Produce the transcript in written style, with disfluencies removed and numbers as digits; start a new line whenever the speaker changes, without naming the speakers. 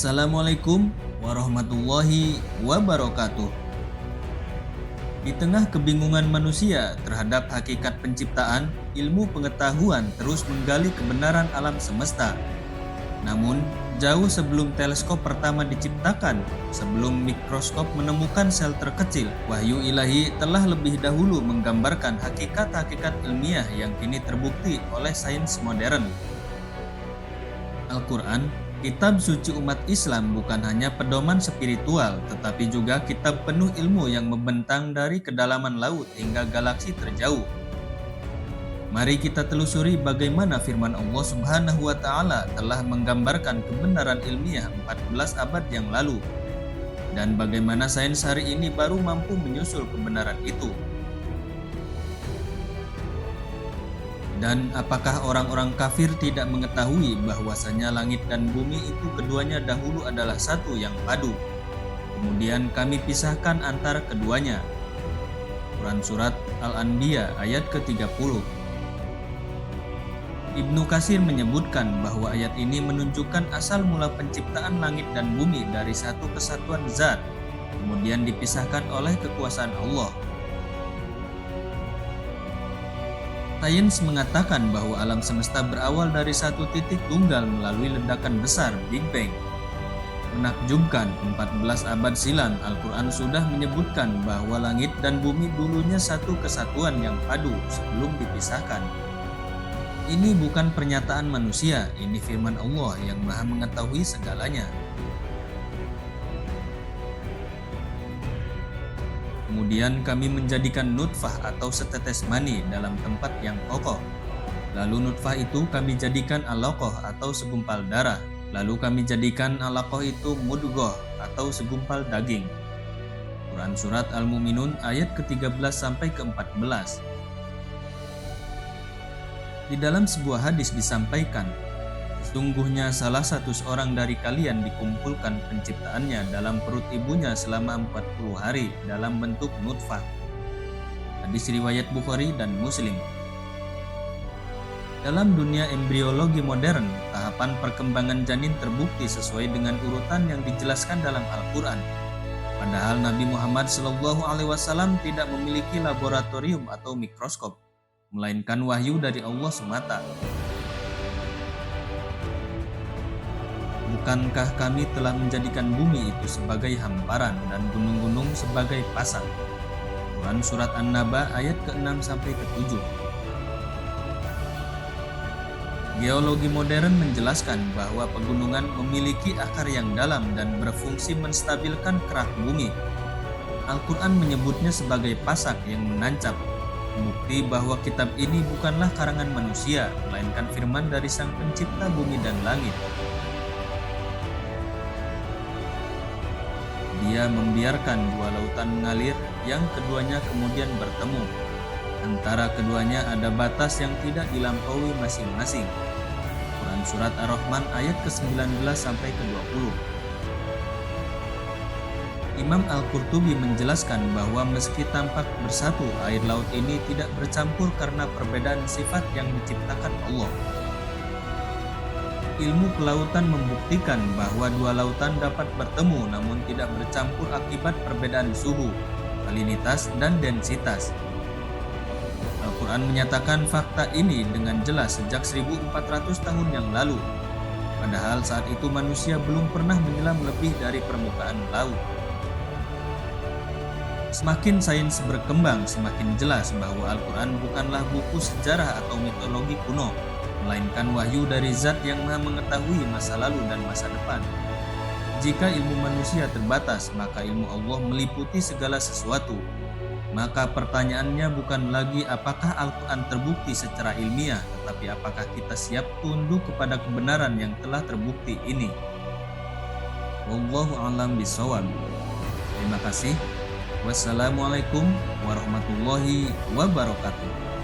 Assalamualaikum warahmatullahi wabarakatuh. Di tengah kebingungan manusia terhadap hakikat penciptaan, ilmu pengetahuan terus menggali kebenaran alam semesta. Namun, jauh sebelum teleskop pertama diciptakan, sebelum mikroskop menemukan sel terkecil, wahyu ilahi telah lebih dahulu menggambarkan hakikat-hakikat ilmiah yang kini terbukti oleh sains modern. Al-Quran, kitab suci umat Islam, bukan hanya pedoman spiritual, tetapi juga kitab penuh ilmu yang membentang dari kedalaman laut hingga galaksi terjauh. Mari kita telusuri bagaimana firman Allah Subhanahu wa Ta'ala telah menggambarkan kebenaran ilmiah 14 abad yang lalu, dan bagaimana sains hari ini baru mampu menyusul kebenaran itu. Dan apakah orang-orang kafir tidak mengetahui bahwasanya langit dan bumi itu keduanya dahulu adalah satu yang padu. Kemudian kami pisahkan antara keduanya. Quran Surat Al-Anbiya ayat ke-30. Ibnu Katsir menyebutkan bahwa ayat ini menunjukkan asal mula penciptaan langit dan bumi dari satu kesatuan zat, kemudian dipisahkan oleh kekuasaan Allah. Sains mengatakan bahwa alam semesta berawal dari satu titik tunggal melalui ledakan besar Big Bang. Menakjubkan, 14 abad silam Al-Quran sudah menyebutkan bahwa langit dan bumi dulunya satu kesatuan yang padu sebelum dipisahkan. Ini bukan pernyataan manusia, ini firman Allah yang Maha mengetahui segalanya. Kemudian kami menjadikan nutfah atau setetes mani dalam tempat yang kokoh. Lalu nutfah itu kami jadikan alaqah atau segumpal darah. Lalu kami jadikan alaqah itu mudghah atau segumpal daging. Quran Surat Al-Mu'minun ayat ke-13 sampai ke-14. Di dalam sebuah hadis disampaikan, sesungguhnya salah satu seorang dari kalian dikumpulkan penciptaannya dalam perut ibunya selama 40 hari dalam bentuk nutfah. Hadis riwayat Bukhari dan Muslim. Dalam dunia embriologi modern, tahapan perkembangan janin terbukti sesuai dengan urutan yang dijelaskan dalam Al-Quran. Padahal Nabi Muhammad SAW tidak memiliki laboratorium atau mikroskop, melainkan wahyu dari Allah semata. Bukankah kami telah menjadikan bumi itu sebagai hamparan dan gunung-gunung sebagai pasang? Quran Surat An-Naba ayat ke-6 sampai ke-7. Geologi modern menjelaskan bahwa pegunungan memiliki akar yang dalam dan berfungsi menstabilkan kerak bumi. Al-Quran menyebutnya sebagai pasak yang menancap, bukti bahwa kitab ini bukanlah karangan manusia, melainkan firman dari Sang Pencipta bumi dan langit. Dia membiarkan dua lautan mengalir, yang keduanya kemudian bertemu. Antara keduanya ada batas yang tidak dilampaui masing-masing. Quran Surat Ar-Rahman ayat ke-19 sampai ke-20. Imam Al-Qurtubi menjelaskan bahwa meski tampak bersatu, air laut ini tidak bercampur karena perbedaan sifat yang diciptakan Allah. Ilmu kelautan membuktikan bahwa dua lautan dapat bertemu namun tidak bercampur akibat perbedaan suhu, salinitas, dan densitas. Al-Quran menyatakan fakta ini dengan jelas sejak 1400 tahun yang lalu. Padahal saat itu manusia belum pernah menyelam lebih dari permukaan laut. Semakin sains berkembang, semakin jelas bahwa Al-Quran bukanlah buku sejarah atau mitologi kuno, melainkan wahyu dari Zat yang Maha mengetahui masa lalu dan masa depan. Jika ilmu manusia terbatas, maka ilmu Allah meliputi segala sesuatu. Maka pertanyaannya bukan lagi apakah Al-Quran terbukti secara ilmiah, tetapi apakah kita siap tunduk kepada kebenaran yang telah terbukti ini. Wallahu a'lam bishawab. Terima kasih. Wassalamualaikum warahmatullahi wabarakatuh.